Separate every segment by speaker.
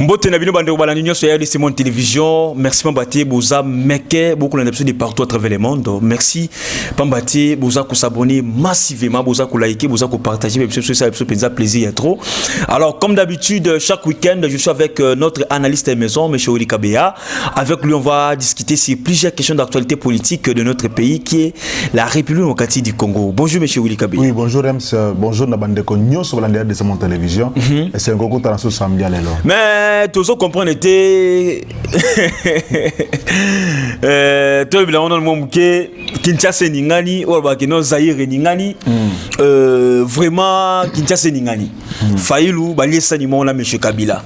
Speaker 1: Mbote na bino bande bala l'union sur RDC Monde Télévision. Merci Pambati Boza Meke beaucoup d'absolu de partout à travers le monde. Merci Pambati Boza ko s'abonner massivement, Boza ko liker, Boza ko partager, ça fait plaisir trop. Alors comme d'habitude chaque week-end je suis avec notre analyste maison monsieur Willy Kabea. Avec lui on va discuter sur plusieurs questions d'actualité politique de notre pays qui est la République démocratique du Congo. Bonjour monsieur Willy Kabea.
Speaker 2: Oui, bonjour Rems, bonjour na bande ko nyos sur la RDC Monde Télévision. Et c'est un concours dans samedi lelo.
Speaker 1: Mais tous ceux comprennent était tout bien on a le monde qui Kinshasa ningani ou ba kino Zaire ningani vraiment Kinshasa ningani Fayulu ba liesa ni mon là monsieur Kabila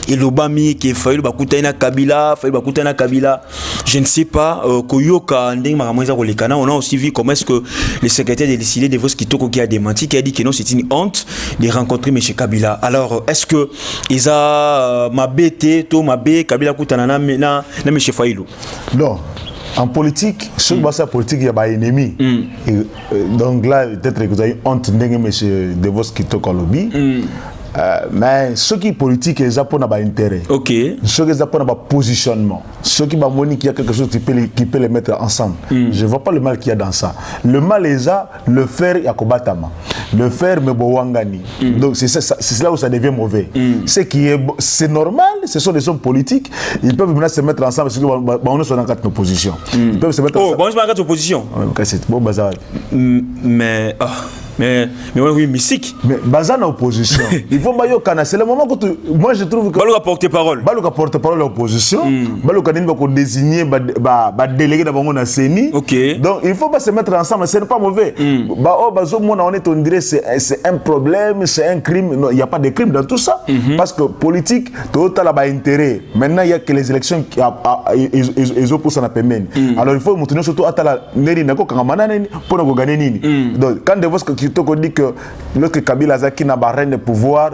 Speaker 1: et l'Obami qui Fayulu ba kutana Kabila Fayulu ba kutana Kabila je ne sais pas koyoka ndeng makamweza kolekana. On a aussi vu comment est-ce que le secrétaire de décidé de Voski Toko qui a démenti, qui a dit que non c'est une honte de rencontrer monsieur Kabila. Alors est-ce que ils a ma BT to ma B Kabila kutana na monsieur Fayulu?
Speaker 2: Non. En politique, ce qui est politique, il y a des ennemis. Donc là, peut-être que vous avez honte de M. Devos qui toque au lobby. Mais ce qui est politique, ils ont un intérêt.
Speaker 1: Ok.
Speaker 2: Ce qui est un positionnement. Ce qui va montrer qu'il y a quelque chose qui peut les mettre ensemble. Je ne vois pas le mal qu'il y a dans ça. Le mal est là, le faire, il y a Kobatama. Le faire, mais Bowangani. Donc c'est là où ça devient mauvais. C'est normal, ce sont des hommes politiques. Ils peuvent maintenant se mettre ensemble parce qu'on est dans quatre positions. Ils peuvent se mettre ensemble.
Speaker 1: Oh, bon, je m'arrête opposition.
Speaker 2: C'est bon, bazar.
Speaker 1: Mais oui, mystique.
Speaker 2: Mais bazar en opposition. Il faut bailler au Canada. C'est le moment que moi je trouve que.
Speaker 1: Balouka porte-parole.
Speaker 2: Balouka porte-parole l'opposition. Balouka n'est pas désigné, délégué d'abord na CENI.
Speaker 1: Ok.
Speaker 2: Donc il faut pas se mettre ensemble. Ce n'est pas mauvais. On dirait c'est un problème, c'est un crime. Non, il n'y a pas de crime dans tout ça. Parce que politique, tout a là intérêt. Maintenant il y a que les élections qui ils ont pour ça na pemene. Alors il faut montrer surtout à la neri nako kangamana neni pour nous gagner nini. Donc quand de vos qui te dit que lorsque Kabila Zaki n'a pas de pouvoir,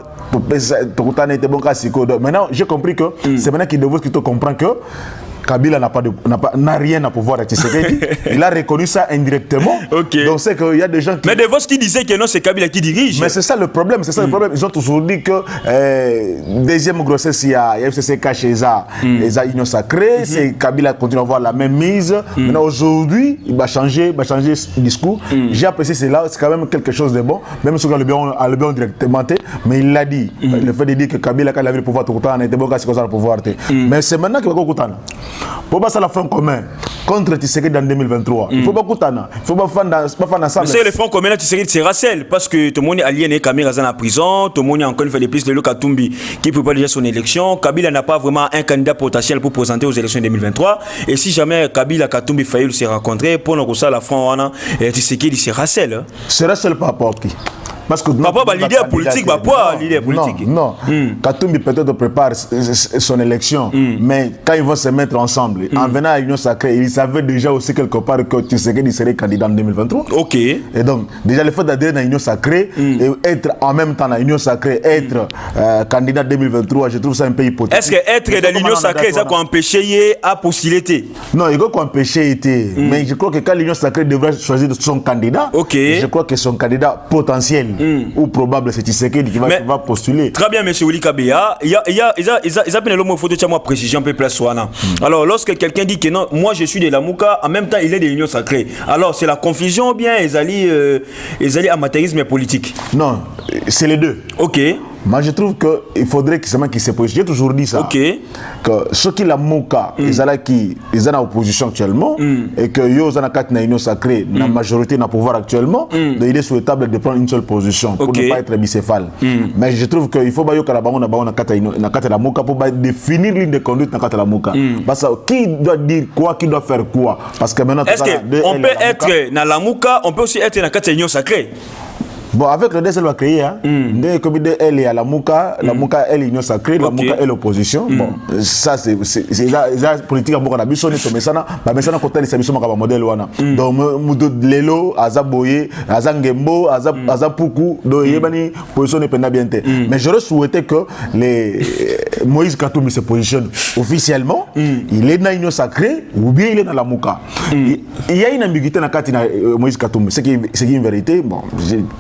Speaker 2: maintenant j'ai compris que c'est maintenant qu'il devrait comprendre que Kabila n'a rien à pouvoir à Tshisekedi. Il a reconnu ça indirectement.
Speaker 1: Okay.
Speaker 2: Donc c'est qu'il y a des gens qui...
Speaker 1: Mais de Vos qui disaient que non, c'est Kabila qui dirige.
Speaker 2: Mais c'est ça le problème, c'est ça le problème. Ils ont toujours dit que deuxième grossesse, il y a FCC chez les unions sacrées, c'est Kabila continue à avoir la même mise. Maintenant aujourd'hui, il va changer ce discours. J'ai apprécié cela, c'est quand même quelque chose de bon, même si on a le bien directement, mais il l'a dit. Le fait de dire que Kabila quand il avait le pouvoir tout le temps, il était bon quand il a le pouvoir. Mais c'est maintenant qu'il va go pour passer la front commun contre Tshisekedi en 2023. Il faut pas coutana. Il faut pas faire ensemble.
Speaker 1: C'est le front commun là Tshisekedi c'est Racel parce que tout le monde est aliéné Kamira dans la prison, tout le monde a encore une fois de plus le Katumbi qui prépare déjà son élection. Kabila n'a pas vraiment un candidat potentiel pour présenter aux élections 2023 et si jamais Kabila Katumbi Fayulu se rencontrer pour nous ça la front wana Tshisekedi c'est Racel.
Speaker 2: C'est Racel par rapport à qui? Parce que
Speaker 1: pas leader politique, leader politique.
Speaker 2: Non. Katumbi peut-être prépare son élection, mais quand ils vont se mettre ensemble, en venant à l'Union sacrée, ils savaient déjà aussi quelque part que Tshisekedi serait candidat en 2023.
Speaker 1: Ok.
Speaker 2: Et donc, déjà le fait d'adhérer dans l'Union sacrée et être en même temps dans l'Union sacrée, être candidat 2023, je trouve ça un peu hypothèque.
Speaker 1: Est-ce que être dans l'Union sacrée, ça peut empêcher à postuler?
Speaker 2: Non, il faut empêcher. Mais je crois que quand l'Union sacrée devrait choisir son candidat, je crois que son candidat potentiel ou probable c'est Tshisekedi qui va postuler. Très
Speaker 1: bien monsieur Willy Kabea, il y a bien le mot photo de moi précision un peu plus soana. Alors lorsque quelqu'un dit que non, moi je suis de la Mouka, en même temps il est de l'Union sacrée. Alors c'est la confusion ou bien ils allaient amateurisme politique? Non,
Speaker 2: c'est les deux.
Speaker 1: OK.
Speaker 2: Moi je trouve qu'il faudrait qu'ils se positionnent. J'ai toujours dit ça.
Speaker 1: Ok.
Speaker 2: Que ceux qui la Mouka, ils sont en opposition actuellement et que ils sont en union sacrée, la majorité n'a pouvoir actuellement, donc il est souhaitable de prendre une seule position pour ne pas être bicéphale. Mais je trouve qu'il faut que la Mouka pour définir l'une des conduites dans la Mouka. Parce que qui doit dire quoi, qui doit faire quoi? Parce que maintenant,
Speaker 1: est-ce qu'on peut être dans la Mouka, on peut aussi être dans la union sacrée?
Speaker 2: Bon, avec le DSL va créer, comme elle est à la Mouka, elle est l'union sacrée, la Mouka est l'opposition. Bon, ça c'est la politique à beaucoup d'habitude, mais ça n'a côté les services comme modèle donc Lelo, Azaboye, Azangembo, Azapuku, donc il position n'est pas bien. Mais j'aurais souhaité que Moïse Katumbi se positionne officiellement. Il est dans l'union sacrée ou bien il est dans la Mouka. Il y a une ambiguïté dans Moïse Katumbi, c'est une vérité. Bon,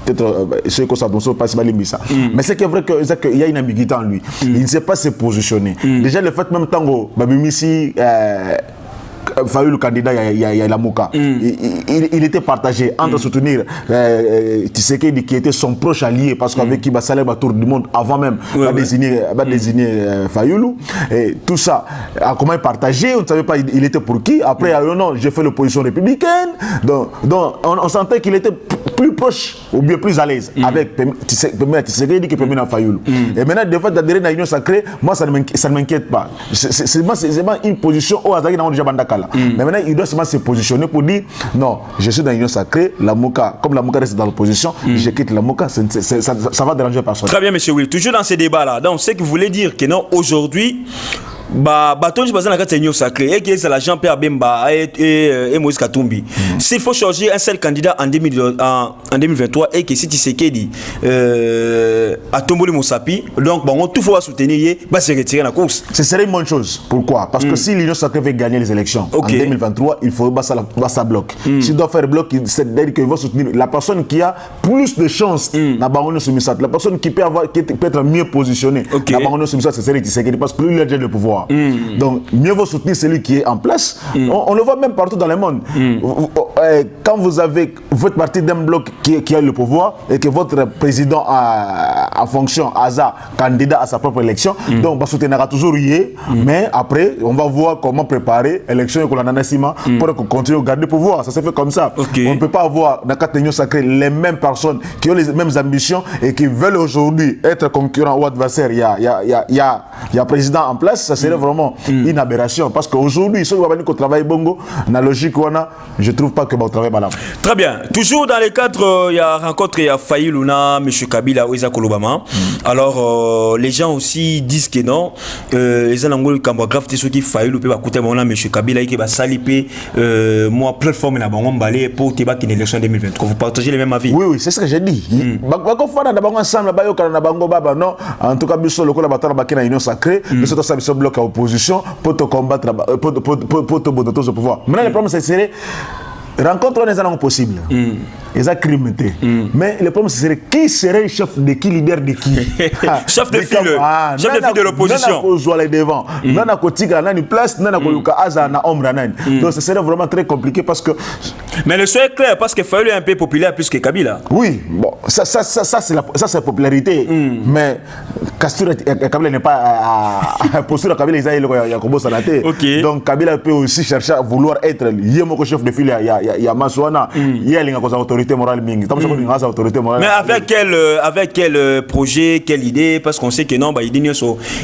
Speaker 2: peut-être ceux qui sont pas si mal mis ça. Mais c'est que vrai qu'il y a une ambiguïté en lui. Il ne sait pas se positionner. Déjà, le fait même tango, Babimisi, Fayoulou le candidat, il y a la Mouka. Il était partagé entre soutenir Tshisekedi qui était son proche allié parce qu'avec qui Bassalé va tour du monde avant même va désigner Fayoulou. Et tout ça, comment il partageait, on ne savait pas il était pour qui. Après, non, j'ai fait l'opposition républicaine. Donc on sentait qu'il était plus proche ou bien plus à l'aise avec Tshisekedi que Pemina Fayoulou. Et maintenant, de fait, d'adhérer à l'Union sacrée, moi, ça ne m'inquiète pas. C'est une position au hasard dans le Jabandaka. Mais maintenant, il doit seulement se positionner pour dire non, je suis dans l'Union sacrée, la Mouka, comme la Mouka reste dans l'opposition, je quitte la Mouka, ça va déranger personne.
Speaker 1: Très bien, monsieur Will. Toujours dans ces débats-là, donc, c'est que vous voulez dire que non, aujourd'hui, Baton, je pense que l'Union sacrée et que c'est la Jean-Pierre Bemba et Moïse Katumbi. S'il faut changer un seul candidat en 2023 et que si Tshisekedi a tombé le Moussapi, donc bon, tout faut soutenir, va se retirer la course.
Speaker 2: Ce serait une bonne chose. Pourquoi? Parce que si l'Union sacrée veut gagner les élections en 2023, il faut que ça bloque. S'il doit faire bloc, c'est-à-dire qu'il va soutenir la personne qui a plus de chances dans Baron Soumisat, la personne qui peut être mieux positionnée dans Baron Soumisat, ce serait Tshisekedi parce que lui, il a déjà le pouvoir. Donc, mieux vaut soutenir celui qui est en place. On le voit même partout dans le monde. Quand vous faites partie d'un bloc qui a le pouvoir et que votre président en fonction, candidat à sa propre élection, donc on soutiendra toujours mais après, on va voir comment préparer l'élection et pour continuer à garder le pouvoir. Ça se fait comme ça. On ne peut pas avoir dans la Union sacrée les mêmes personnes qui ont les mêmes ambitions et qui veulent aujourd'hui être concurrents ou adversaires. Il y a président en place, ça serait vraiment une aberration parce qu'aujourd'hui, si on va travailler bongo, dans la logique, je ne trouve pas que on travaille mal.
Speaker 1: Très bien. Toujours dans le cadre, il y a rencontre, il y a Fayi Luna, M. Kabila, Ouisa Kolobama. Alors, les gens aussi disent que non. Les Anangol Kambographe, ceux qui Fayi Luna, peut écouter M. Kabila, qui va saliper, moi, plateforme, là, on va aller pour Teba qui est l'élection 2023. Vous partagez les mêmes avis?
Speaker 2: Oui, c'est ce que j'ai dit. En tout cas, le bataille dans l'Union sacrée, le bloc à opposition pour te combattre, pour te au pouvoir. Maintenant, le problème, c'est rencontre les gens possible. Ils ont crime. Mais le problème, c'est qui serait chef de qui, leader de qui?
Speaker 1: Chef de file de l'opposition.
Speaker 2: Non, les devant. Non, on a une place, non, on donc, ce serait vraiment très compliqué parce que.
Speaker 1: Mais le choix est clair parce que Fayoulou est un peu populaire plus que Kabila.
Speaker 2: Oui, bon, ça c'est la popularité. Mais Kabila n'est pas à posture Kabila, il y a Kobo Sanate. Donc Kabila peut aussi chercher à vouloir être le chef de file. Il y a Masouana, il y a les autorités morales.
Speaker 1: Mais avec quel projet, quelle idée? Parce qu'on sait que non,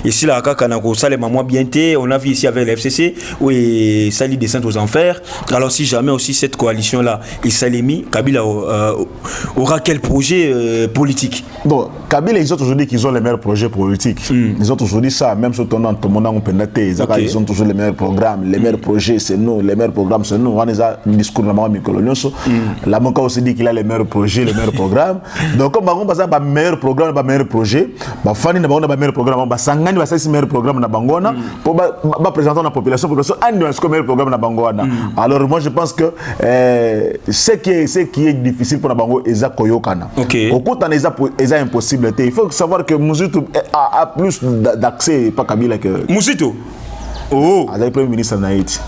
Speaker 1: ici, la Kanako, ça les mamans bien té, on a vu ici avec l'FCC, où ça lit descend aux enfers. Alors, si jamais aussi cette coalition-là, et Salemi, Kabila aura quel projet politique?
Speaker 2: Bon, Kabila, ils ont toujours dit qu'ils ont les meilleurs projets politiques. Ils ont toujours dit ça, même sur ton nom, ils ont toujours les meilleurs programmes, les meilleurs projets, c'est nous, les meilleurs programmes, c'est nous. On a un discours la Moka aussi dit qu'il a les meilleurs projets, les meilleurs programmes. Donc, comme on a un meilleur programme, un meilleur projet, Fanny n'a pas un meilleur programme, Sangani va faire un meilleur programme dans Bangona pour présenter la population, un meilleur programme dans Bangona. Alors, moi, je pense que ce qui est difficile pour Bango, c'est Koyokana. Au cours de c'est impossible. Il faut savoir que Mouzito a plus d'accès, pas Kabila que.
Speaker 1: Mouzito?
Speaker 2: Le Premier ministre d'Haïti.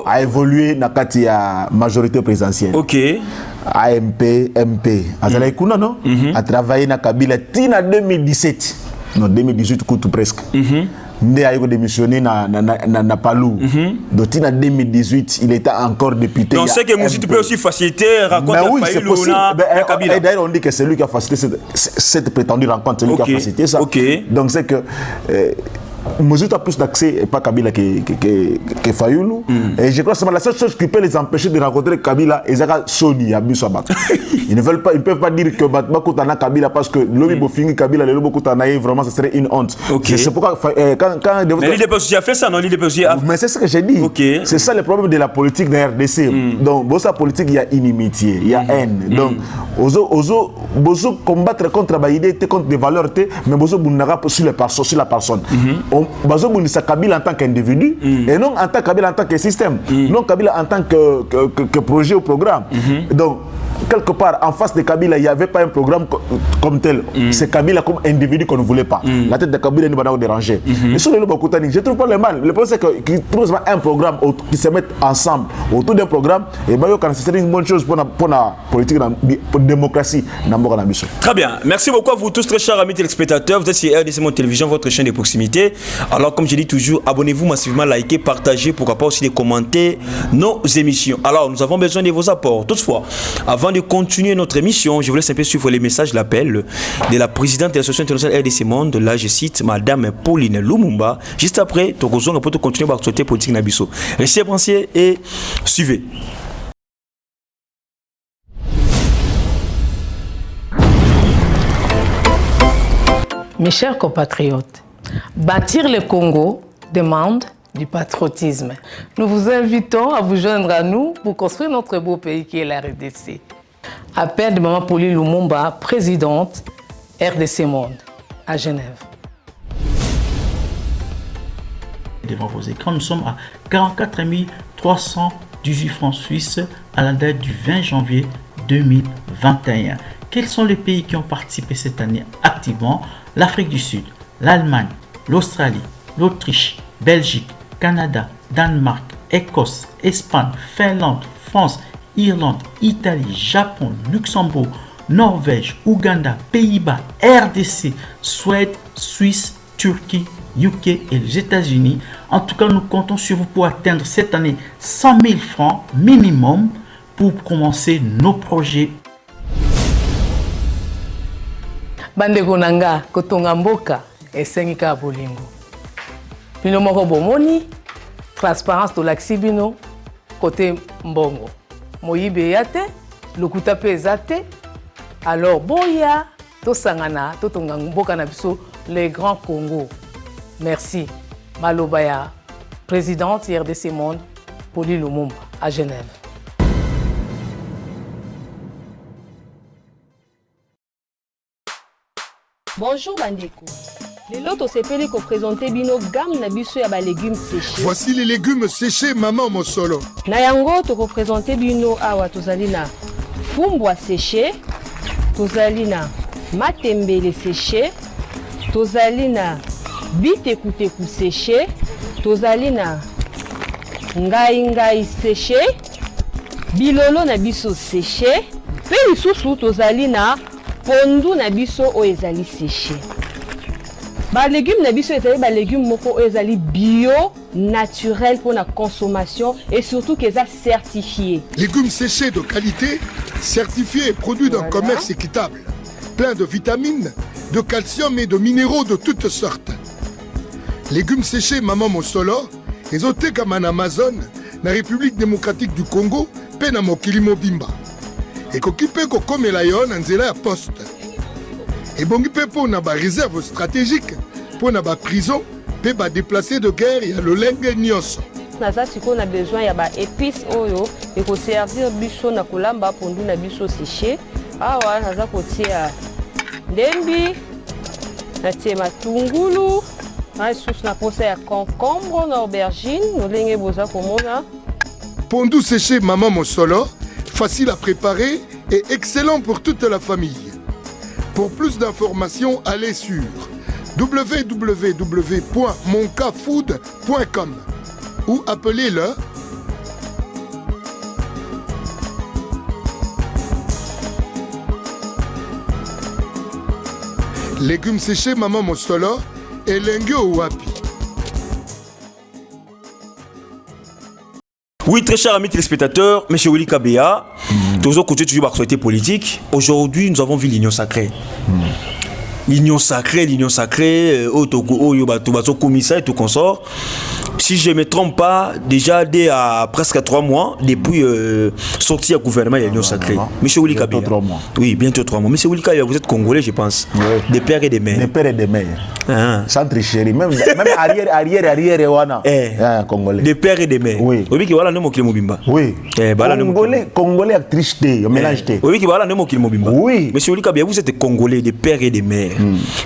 Speaker 2: A évolué dans la majorité présidentielle. AMP, MP. A travaillé dans Kabila en 2017. Non, 2018, tout presque. Il a démissionné dans Palou. Donc, en 2018, il était encore député.
Speaker 1: Donc, c'est que Mouzito peut aussi faciliter la rencontre
Speaker 2: de Fayi Luna et Kabila. D'ailleurs, on dit que c'est lui qui a facilité cette prétendue rencontre. C'est lui qui a facilité ça. Donc, c'est que. Mouzito a plus d'accès, pas Kabila que Fayoulou. Et je crois que c'est la seule chose qui peut les empêcher de rencontrer Kabila, et c'est Sony à Bissaba. Ils ne peuvent pas dire que Bakutana Kabila parce que l'Obi Bofingi Kabila, le Bokutana, vraiment, ce serait une honte. C'est pourquoi quand
Speaker 1: mais l'idée peut a fait ça, non?
Speaker 2: Mais c'est ce que j'ai dit. C'est ça le problème de la politique de la RDC. Donc, dans sa politique, il y a inimitié, il y a haine. Donc, Bozo combattre contre l'idée, contre des valeurs, mais Bozo Bounara sur la personne. Bazo Bounissa Kabila en tant qu'individu et non en tant que Kabila en tant que système, non Kabila en tant que projet ou programme. Donc, quelque part, en face de Kabila, il n'y avait pas un programme comme tel. C'est Kabila comme individu qu'on ne voulait pas. La tête de Kabila nous va déranger. Mais sur le Bokutani, je ne trouve pas le mal. Le problème, c'est qu'ils trouvent un programme, qui se mettent ensemble autour d'un programme. Et c'est une bonne chose pour la politique, pour la démocratie.
Speaker 1: Très bien. Merci beaucoup à vous tous, très chers amis téléspectateurs. Vous êtes sur RDC Monde Télévision, votre chaîne de proximité. Alors, comme je dis toujours, abonnez-vous massivement, likez, partagez, pourquoi pas aussi de commenter nos émissions. Alors, nous avons besoin de vos apports. Toutefois, avant de continuer notre émission, je vous laisse un peu suivre les messages, l'appel de la présidente de l'association internationale RDC Monde. Là, je cite Madame Pauline Lumumba. Juste après, Tokozong pour continuer votre société politique Nabiso. Restez branchés et suivez.
Speaker 3: Mes chers compatriotes, bâtir le Congo demande du patriotisme. Nous vous invitons à vous joindre à nous pour construire notre beau pays qui est la RDC. Appel de Maman Pauline Lumumba, présidente RDC Monde, à Genève.
Speaker 4: Devant vos écrans, nous sommes à 44 318 francs suisses à la date du 20 janvier 2021. Quels sont les pays qui ont participé cette année activement? L'Afrique du Sud, l'Allemagne, l'Australie, l'Autriche, Belgique, Canada, Danemark, Écosse, Espagne, Finlande, France, Irlande, Italie, Japon, Luxembourg, Norvège, Ouganda, Pays-Bas, RDC, Suède, Suisse, Turquie, UK et les États-Unis. En tout cas, nous comptons sur vous pour atteindre cette année 100 000 francs minimum pour commencer nos projets.
Speaker 3: Bandeko nanga kotonga mboka esengika bolingo. Bino moko bomoni transparence to laxi bino côté mbongo. Moyibe yate, lokuta pe ezate. Alors boya to sangana to tonga mboka na biso les grands Congo. Merci. Malobaya, présidente RDC Monde, Pauline Lumumba à Genève.
Speaker 5: Bonjour Bandeko. Les lotos sepeli ko présenter bino gamme na biso ya ba légumes séchés.
Speaker 6: Voici les légumes séchés Maman Mosolo.
Speaker 5: Na yango to ko présenter bino awa tozali na fumbwa séché, tozali na matembele séché, tozali na bitekuteku séché, tozali na ngai séché, bilolo na biso séché, pe lisusu tozali na pondu na biso o ezali séché. Ba légumes na biso ezali ba légumes moko o ezali bio, naturel pour la consommation et surtout qu'ils sont certifiés.
Speaker 6: Légumes séchés de qualité, certifiés et produits d'un commerce équitable, plein de vitamines, de calcium et de minéraux de toutes sortes. Légumes séchés Maman Mosolo, ezote comme en Amazon, na République démocratique du Congo, pe na mokili mobimba. Et kokipe ko komela yo na nzela ya poste. Et bongi pe po na ba réserve stratégique, po na ba prison, pe ba déplacé de guerre ya lolenge nyonso.
Speaker 5: Naza siko na besoin ya ba épices oyo et ko servir biso na kolamba pondu na biso séché. Awa naza kotia ndembi, natie matungulu, na sauce na posa ya concombre na aubergine, nolenge boza komona.
Speaker 6: Pondu séché Maman Mosolo, facile à préparer et excellent pour toute la famille. Pour plus d'informations, allez sur www.moncafood.com ou appelez-le légumes séchés Maman Mosolo et Lengyo Wapi.
Speaker 1: Oui, très chers amis téléspectateurs, M. Willy Kabea, toujours côté toujours l'actualité politique. Aujourd'hui, nous avons vu l'Union sacrée. L'Union sacrée, commissaire et tout consort. Si je ne me trompe pas, déjà dès presque 3 mois, depuis sorti au gouvernement de l'Union sacrée. M. Willy Kabea. Oui, bientôt 3 mois. M. Willy Kabea, vous êtes congolais, je pense. Oui. Des pères et des mères.
Speaker 2: Des pères et des mères. Sans tricherie. Même arrière, wana. Congolais.
Speaker 1: Des pères et des mères.
Speaker 2: Oui.
Speaker 1: Oui, qui voilà, nous mokile mobimba.
Speaker 2: Oui. Congolais avec tricheté, mélange.
Speaker 1: Oui, qui voilà, nous mokile mobimba.
Speaker 2: Oui.
Speaker 1: M. Willy Kabea, vous êtes congolais, des pères et des mères.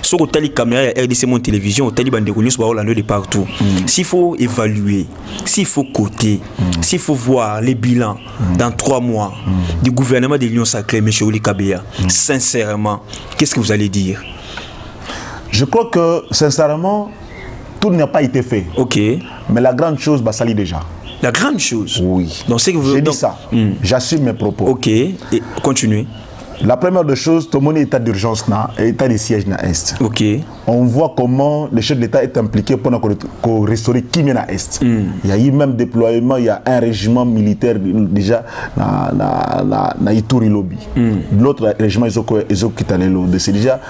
Speaker 1: Ce que tu caméra RDC Mon Télévision, tu as de partout. S'il faut évaluer, s'il faut coter, s'il faut voir les bilans dans 3 mois du gouvernement de l'Union Sacrée, M. Oli Kabea, sincèrement, qu'est-ce que vous allez dire?
Speaker 2: Je crois que, sincèrement, tout n'a pas été fait.
Speaker 1: Ok.
Speaker 2: Mais la grande chose, ça l'est déjà.
Speaker 1: La grande chose?
Speaker 2: Oui.
Speaker 1: Donc, c'est que vous...
Speaker 2: J'ai dit ça. J'assume mes propos.
Speaker 1: Ok. Et continuez.
Speaker 2: La première des choses, tout le monde est état d'urgence, état de siège dans l'Est.
Speaker 1: Ok.
Speaker 2: On voit comment le chef de l'État est impliqué pour restaurer qui vient dans l'Est. Il y a eu même déploiement, il y a un régiment militaire déjà dans Ituri Lobby. L'autre régiment, ils ont quitté le c'est déjà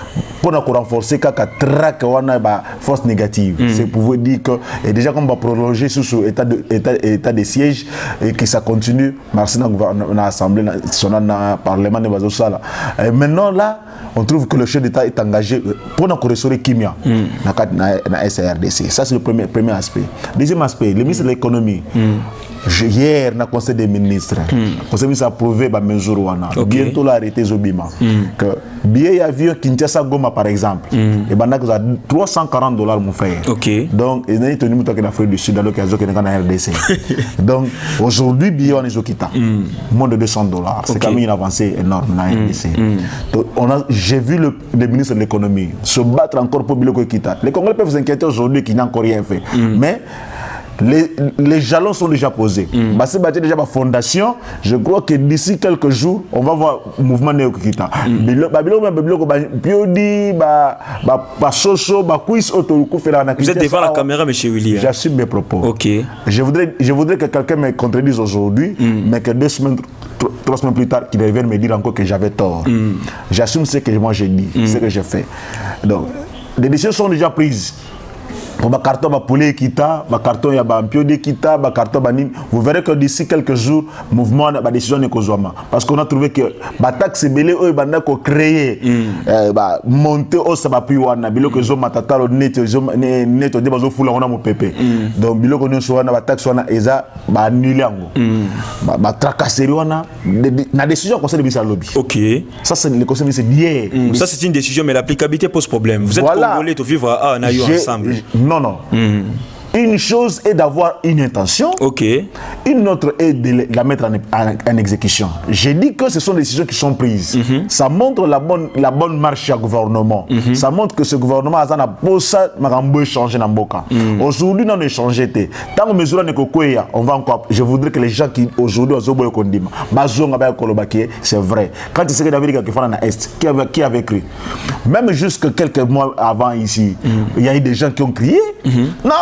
Speaker 2: pour renforcer quand traque la force négative. C'est pour vous dire que et déjà qu'on va prolonger sur état de siège et que ça continue, merci dans l'Assemblée nationale, dans le Parlement de Bazosala. Maintenant là, on trouve que le chef d'État est engagé pour nous restaurer Kimia dans la SRDC. Ça c'est le premier aspect. Deuxième aspect, le ministre de l'économie. Hier, dans le conseil des ministres, le conseil des ministres a approuvé les mesures. Bientôt, l'arrêté Zobima. Que billet avion Kinshasa Goma, par exemple, et ben là, $340 mon frère. Donc, il y a une tenue en Afrique du Sud, alors qu'il y a un RDC. Donc, aujourd'hui, billet on est au Kita. Moins de $200. C'est quand même une avancée énorme dans la RDC. Donc, j'ai vu le ministre de l'économie se battre encore pour billet au Kita. Les Congolais peuvent s'inquiéter aujourd'hui qu'ils n'ont encore rien fait. Mais les jalons sont déjà posés. C'est déjà ma fondation. Je crois que d'ici quelques jours, on va voir le mouvement néo-kita.
Speaker 1: Vous êtes devant la caméra, M. Willy.
Speaker 2: J'assume mes propos.
Speaker 1: Ok.
Speaker 2: Je voudrais que quelqu'un me contredise aujourd'hui, mais que 2 semaines, 3 semaines plus tard, qu'il revienne me dire encore que j'avais tort. J'assume ce que moi j'ai dit, ce que j'ai fait. Donc, les décisions sont déjà prises. Pour ma carton va poulet kita, ma carton ya ba pio de kita, ma carton banim. Vous verrez que d'ici quelques jours, mouvement ba décision n'est kozwama parce qu'on a trouvé que ba taxe belé eux banda ko créer ba monter au ça ba pi wana biloko zo matata lo net zo net de bazo fula ona mo pépé. Donc biloko no so wana ba taxe wana eza ba annuler ngo. Ba tracasserie wana na décision conseil de ministre lobby.
Speaker 1: OK.
Speaker 2: Ça c'est le conseil de ministre d'hier.
Speaker 1: Ça c'est une décision mais l'applicabilité pose problème. Vous êtes congolais to vivre en ailleurs ensemble.
Speaker 2: Non. Une chose est d'avoir une intention.
Speaker 1: Ok.
Speaker 2: Une autre est de la mettre en exécution. J'ai dit que ce sont des décisions qui sont prises. Ça montre la bonne marche du gouvernement. Ça montre que ce gouvernement a changé dans Mboka. Aujourd'hui, on a changé. Tant que mesure n'est qu'au on va encore. Je voudrais que les gens qui aujourd'hui ont condimé, c'est vrai. Quand tu sais que David qui fait dans l'Est, qui avait cru. Même jusque quelques mois avant ici, il y a eu des gens qui ont crié. Non.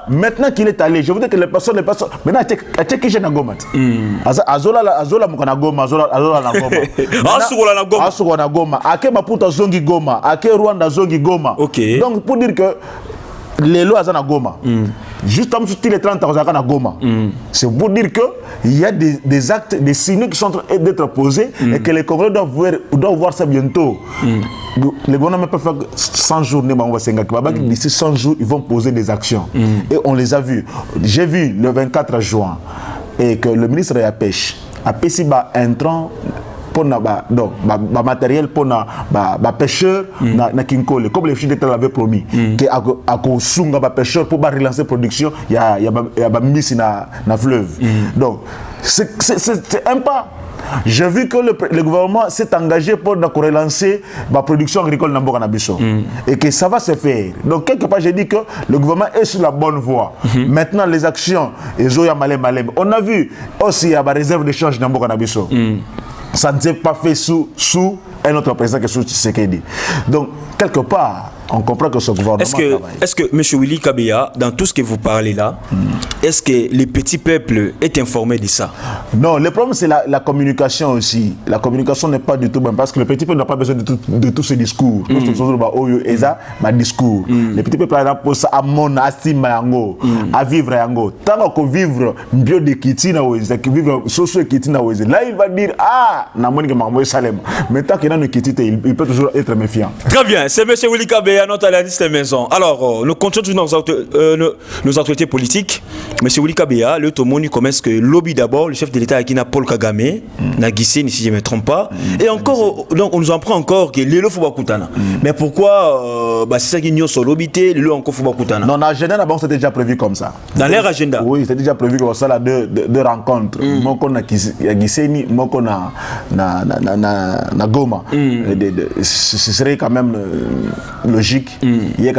Speaker 2: Maintenant qu'il est allé, je voudrais que les personnes maintenant checker chez Nagoma. Azola mukana Goma, Azola na Goma. Asugwa na Goma. Ake Maputo zongi Goma, ake Rwanda zongi Goma.
Speaker 1: Okay.
Speaker 2: Donc pour dire que les lois sont à Goma. Juste comme si les 30 ans à Goma. C'est pour dire que il y a des actes, des signaux qui sont en train d'être posés et que les Congolais doivent voir ça bientôt. Les gouvernements peuvent faire 100 jours, d'ici 100 jours, ils vont poser des actions. Et on les a vus. J'ai vu le 24 juin et que le ministre de la Pêche a payé un train pour le matériel pour les pêcheurs na Kinkole, comme les chefs d'État l'avaient promis. Que à Kosunga les pêcheurs pour relancer la production, il y a mis na fleuve. Donc c'est un pas. J'ai vu que le gouvernement s'est engagé pour relancer la production agricole dans Mboka Nabiso et que ça va se faire. Donc quelque part j'ai dit que le gouvernement est sur la bonne voie. Maintenant les actions, on a vu aussi il y a des réserves d'échange dans Mboka Nabiso. Ça ne s'est pas fait sous un autre président que sous Tshisekedi. Donc quelque part on comprend que ce gouvernement
Speaker 1: est-ce que M. Willy Kabea, dans tout ce que vous parlez là, est-ce que les petits peuples est informé de ça?
Speaker 2: Non, le problème c'est la communication aussi. La communication n'est pas du tout bonne parce que le petit peuple n'a pas besoin de tous ces discours. Discours. Les petits peuples ont ça à mon yango, à vivre yango. Tant qu'on vivre bio de kitina qui vivre socio kitina là il va dire ah na moni que Salem. Mais tant qu'il a une kitite, il peut toujours être méfiant.
Speaker 1: Très bien, c'est M. Willy Kabea. Kabea, notre analyste maison. Alors, nous continuons nos actualités politiques. Monsieur Willy Kabea, le Tomoni commence que lobby d'abord, le chef de l'État qui n'a Paul Kagame, n'a Guissé, si je ne me trompe pas. Et encore, donc on nous en prend encore que Lelo Foubakutana. Mais pourquoi c'est ça qui n'y a sur lobby, Lelo encore Foubakutana?
Speaker 2: Non, l'agenda d'abord c'était déjà prévu comme ça.
Speaker 1: Dans leur agenda?
Speaker 2: Oui, c'était déjà prévu comme ça, là, deux rencontres. Moko na Guisseni, Moko na Goma. Ce serait quand même logique. Les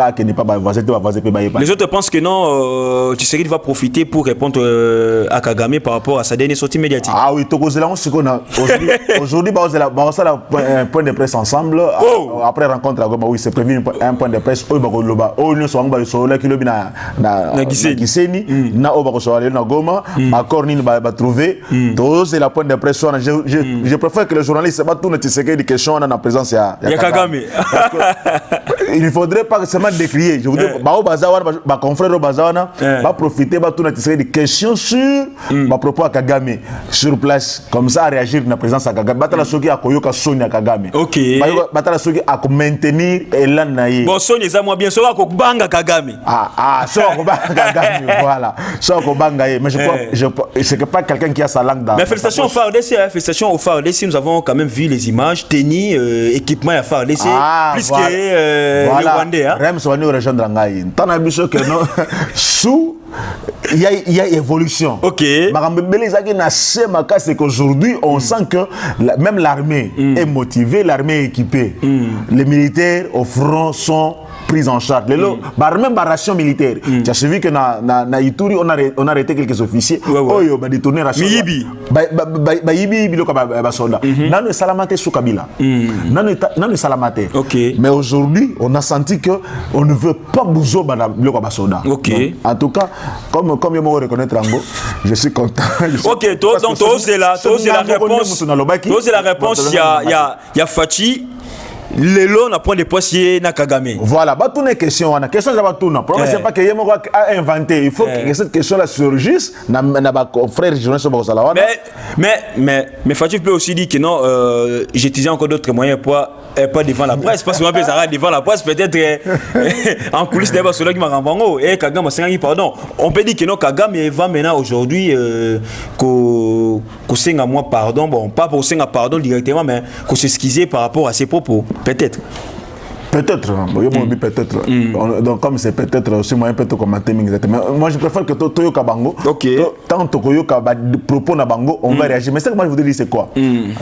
Speaker 1: autres pensent que non, Tshisekedi va profiter pour répondre à Kagame par rapport à sa dernière sortie médiatique.
Speaker 2: Ah oui, aujourd'hui, un point de presse ensemble. Après rencontre à Goma, oui, c'est prévu un point de presse. C'est la point de presse. Je préfère que les journalistes ne tout des questions en présence de Kagame. Il ne faudrait pas seulement décrier. Je voudrais ma confrère au Bazawana va profiter de des questions sur ma propos à Kagame sur place, comme ça à réagir dans la présence de Kagame. Batala soki à koyoka Sonia Kagame.
Speaker 1: Ok.
Speaker 2: Batala soki à maintenir Elan Naye.
Speaker 1: Bon, Sonia ça moi bien sûr à banga Kagame.
Speaker 2: So banga Kagame, voilà. So banga. Mais je c'est pas quelqu'un qui a sa langue dans.
Speaker 1: Mais félicitations au FARDC, félicitations au FARDC. Nous avons quand même vu les images, tennis, équipement à FARDC, plus que les Rwandais.
Speaker 2: Rem Soani au région de Rangaï. Tant abusé que non sous il y a évolution.
Speaker 1: Ok.
Speaker 2: C'est qu'aujourd'hui, on sent que même l'armée est motivée, l'armée est équipée. Les militaires au front sont pris en charge. Même la ration militaire. Tu as suivi que na Ituri, on a arrêté quelques officiers. Oyo ba détourner ration.
Speaker 1: Miyibi.
Speaker 2: Ba yibi bilo ka ba soldat. Nanu salamate sous Kabila. Nanu salamate.
Speaker 1: Ok.
Speaker 2: Mais aujourd'hui, on a senti que on ne veut pas bouger bilo ka ba soldat.
Speaker 1: Ok.
Speaker 2: Donc, en tout cas, comme je me reconnais Rango, je suis content.
Speaker 1: Ok, donc c'est la réponse. C'est la réponse. Il y a Fachi. Lelo n'a point de poissier na Kagame.
Speaker 2: Voilà, bah toutes les questions, on a question de tout non. Problème c'est pas que Yemo a inventé. Il faut que cette question là surgisse. Na frère journaliste sur Bosala.
Speaker 1: Mais Fatou peut aussi dire que non, j'utilisais encore d'autres moyens pour pas devant la presse parce que moi peut s'arrêter devant la presse peut-être en coulisses d'abord celui qui m'a renvoyé et Kagame c'est pardon. On peut dire que non Kagame va maintenant aujourd'hui qu'au senga moi pardon, bon pas pour senga pardon directement mais qu'on s'excuser par rapport à ses propos. Peut-être.
Speaker 2: Peut-être. Donc comme c'est peut-être aussi moyen peut-être commenter mais moi je préfère que Toyo Kabango.
Speaker 1: OK.
Speaker 2: Tant que Toyo propos na bango, on va réagir. Mais ce que moi je voudrais dire c'est quoi?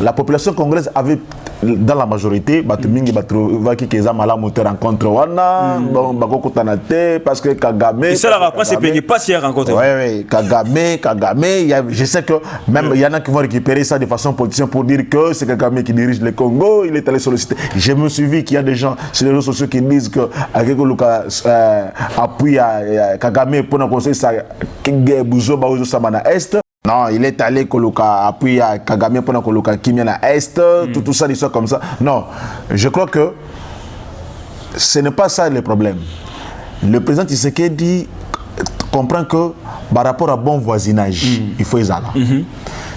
Speaker 2: La population congolaise avait dans la majorité Batumingi Batrouva qui Keza Mala moteur rencontre wana bon Bako Tanate parce que Kagame.
Speaker 1: Et ça la réponse c'est pas si rencontre.
Speaker 2: Oui, Kagame, je sais que même il y en a qui vont récupérer ça de façon politique pour dire que c'est Kagame qui dirige le Congo, il est allé solliciter. Je me suis vu qu'il y a des gens sur les réseaux sociaux qui disent que Akeko Luka appuie à Kagame pour nous conseiller ça Bouzo Baouzo Samana Est. Non, il est allé Koloka appuyer à Kagame pour Koloka Kimiana Est, tout ça, des choses comme ça. Non, je crois que ce n'est pas ça le problème. Le président Tshisekedi comprend que par rapport à bon voisinage, il faut y aller.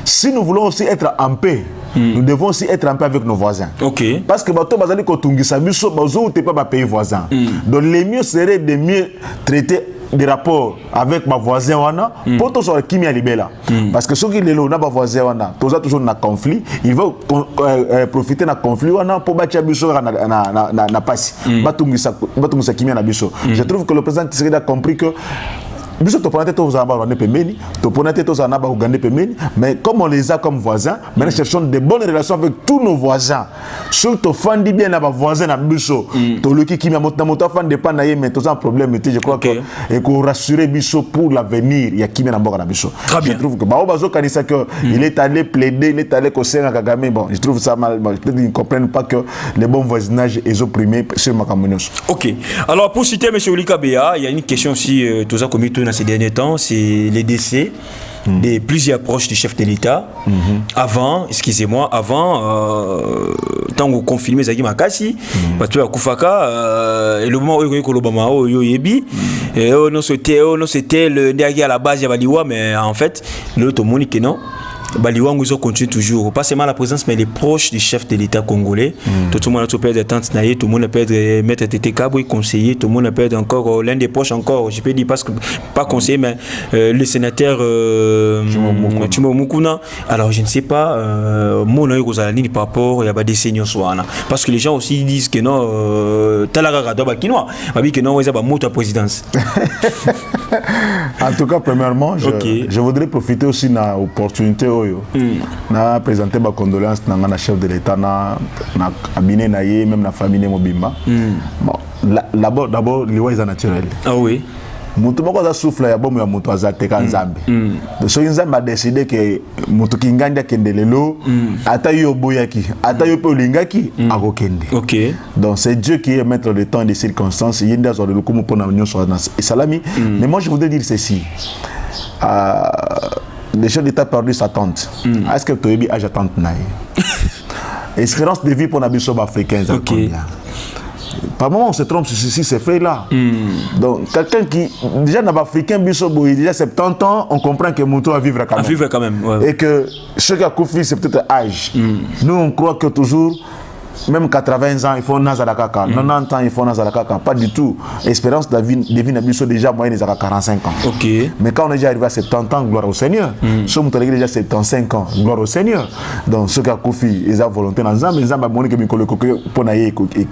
Speaker 2: Si nous voulons aussi être en paix, nous devons aussi être en paix avec nos voisins.
Speaker 1: Okay.
Speaker 2: Parce que bato bazali ko tungisa biso bazo te pas pays voisin. Donc le mieux serait de mieux traiter des rapports avec ma voisin wana pour tout sur Kimi Alibela. Parce que ceux qui les là ma voisin wana, tous ça toujours na conflit, ils vont profiter na conflit wana pour bâtir biso na passi. Batungisa Kimi na biso. Je trouve que le président Tshisekedi a compris que biso to ponate to zamba rwanda pemeni to ponate to zanaba ougandais pemeni mais comme on les a comme voisins maintenant cherchons de bonnes relations avec tous nos voisins surtout fandi bien na ba voisins na biso to loki ki moto fan dépend na ye mais to un problème je crois que et qu'on rassurer biso pour l'avenir il y a qui na mboka na biso. Je trouve que ba bazo kanisa que il est allé plaider, il est allé conseiller Kagame. Bon, je trouve ça mal, peut-être ils ne comprennent pas que les bons voisinages est opprimé sur Makamonos.
Speaker 1: OK. Alors pour citer M. Willy Kabea, il y a une question aussi tout ça commis dans ces derniers temps, c'est les décès de plusieurs proches du chef de l'État. Avant, excusez-moi, tant qu'on confirmait Zaki Makasi, Batu Akufaka, et le moment où il y a eu Kolobama, c'était le dernier à la base, il y avait mais en fait, l'autre monique non. Baliwango ils continuent toujours. Pas seulement la présence, mais les proches du chef de l'État congolais. Tout le monde a perdre tante Naye, tout le monde a perdre maître Tété Kaboué, conseiller, tout le monde a perdre encore l'un des proches encore. Je peux dire parce que pas conseiller, mais le sénateur Timo Mukuna. Alors je ne sais pas, mon œil Rosalini par rapport il y a des seniors soana. Parce que les gens aussi disent que non, Talaga doit bakinois, mais que non, ils ont moto à présidence.
Speaker 2: En tout cas, premièrement, je voudrais profiter aussi de l'opportunité de présenter ma condoléance à la chef de l'État, à Abiné Naye, même la famille Mobimba. Bon, d'abord, les lois sont naturelles.
Speaker 1: Ah oui.
Speaker 2: Mutu moko za souffle ya bomu ya mutu azateka nzambe. Donc so nzambe a décidé que mutu kinganda kendelelo ata yo boyaki, ata yo pe olingaki akokende. OK. Donc c'est Dieu qui est maître du temps et des circonstances. Yinda zo de lokumu pona nyonso na salami. Mais moi je voudrais dire ceci. Le chef d'État a perdu sa tante. Est-ce que tu as âge tante naïe? Espérance de vie pour les biso africains. OK. Par moment on se trompe sur ces faits-là. Donc quelqu'un qui déjà dans l'Africain biso boy déjà 70 ans, on comprend que Moutou va vivre quand même.
Speaker 1: Vivre quand même. Ouais.
Speaker 2: Et que ce qui a confié c'est peut-être âge. Nous on croit que toujours même 80 ans, il faut Nazaraka, 90 ans, il faut Nazaraka, pas du tout. Espérance de vie n'abisso déjà moyenne à 45 ans.
Speaker 1: OK.
Speaker 2: Mais quand on est déjà arrivé à 70 ans, gloire au Seigneur. Si on est déjà 75 ans, gloire au Seigneur. Donc ce qui a confié, ils ont volonté dans Zam, ils ont montré que Mikolo pour naïe et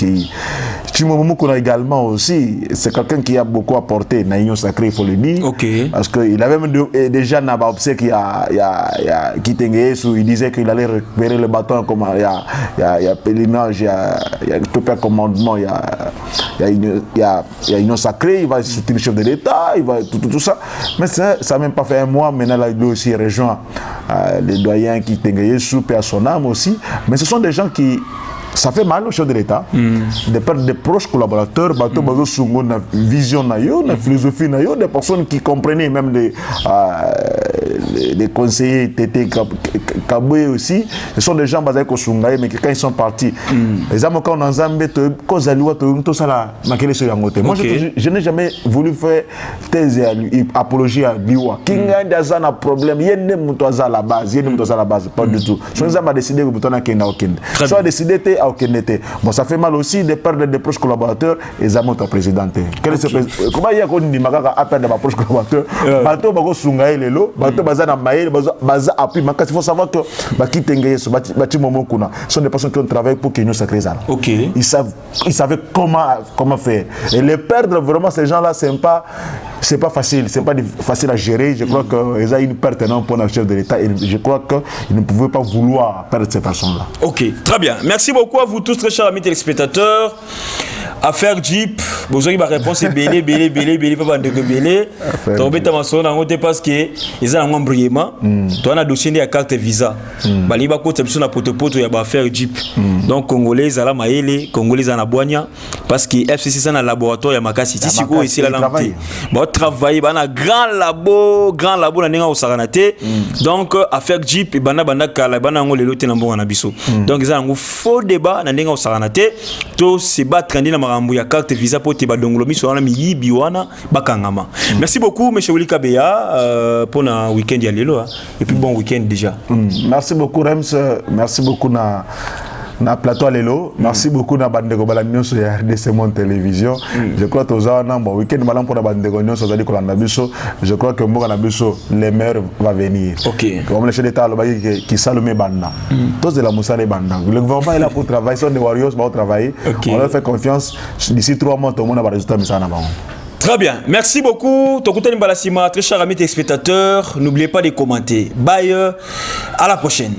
Speaker 2: Timo également aussi, c'est quelqu'un qui a beaucoup apporté dans l'Union sacrée, il faut le dire.
Speaker 1: OK.
Speaker 2: Parce qu'il avait même déjà dans l'obsèque qui il disait qu'il allait récupérer le bâton comme il y a pèlerinage, il y a tout un commandement, il y a l'Union sacrée, il va soutenir le chef de l'État, il va tout ça. Mais ça n'a même pas fait un mois, maintenant là, il doit aussi rejoindre les doyens qui t'engaient sous paix à son âme aussi. Mais ce sont des gens qui. Ça fait mal au chef de l'État, des proches collaborateurs, la vision, la philosophie, des personnes qui comprenaient, même les conseillers, Tété Kaboué aussi. Ce sont des gens basés au Sungaï, mais quand ils sont partis, les hommes quand on a Zambé, tout ça, moi je n'ai jamais voulu faire thèse et apologie à Liwa. Qui a un problème, il y a des gens à la base, pas du tout. Si on a décidé que vous avez un décidé bon, ça fait mal aussi de perdre des proches collaborateurs et Zamot à président. Comment il y a qu'on dit à perdre des proches collaborateurs? Bateau Bago Sungaï Lelo, Bateau Bazana Maïl, Baza Appui. Il faut savoir que Baki Tengaye, Bati Momokuna, sont des personnes qui ont travaillé pour qu'ils nous sacrésent.
Speaker 1: OK.
Speaker 2: Ils savaient comment faire. Et les perdre, vraiment, ces gens-là, c'est pas facile. C'est pas facile à gérer. Je crois qu'ils ont une perte énorme pour le chef de l'État. Et je crois qu'ils ne pouvaient pas vouloir perdre ces personnes-là.
Speaker 1: OK, très bien. Merci beaucoup à vous tous, très chers amis téléspectateurs. Affaire Jeep, vous avez ma réponse est belé, pas de belé. Donc, parce que ils ont un brillement. Tu as un dossier de la carte Visa. Baliba côté sur la poteau, il y a affaire Jeep. Donc, Congolais, à la Maïle, Congolais, à la Boigna. Parce que FCC, c'est un laboratoire, il y a Makassi. Si vous ici, là, on travaille, on a un grand labo, on a un Saranate. Donc, affaire Jeep, bana kala, bana ngole lote na mbonga na biso. Donc, ils ont un faux débat, on a un Saranate. To se battre na marambo ya carte Visa pour te badongolo miso wana miyibi wana bakangama. Merci beaucoup monsieur Willy Kabeya pour un week-end ya lelo et puis bon week-end déjà.
Speaker 2: Merci beaucoup Rems, merci beaucoup na plateau lelo, merci beaucoup na bandeko balanyo sur RDC Monde Télévision. Je crois que toza na bon week-end malam pour na bandeko nyonso zali kolanda biso. Je crois que mboka na biso les meilleurs va venir.
Speaker 1: OK.
Speaker 2: Comme le chef d'État lo bayi qui salome banda. Tous de la musale banda. Le gouvernement est là pour travailler, sont des warriors pour travailler. On leur fait confiance. D'ici 3 mois tout le monde va résultat mais ça na ba.
Speaker 1: Très bien, merci beaucoup. Tokutani Balasima, très chers amis téléspectateurs, n'oubliez pas de commenter. Bye, à la prochaine.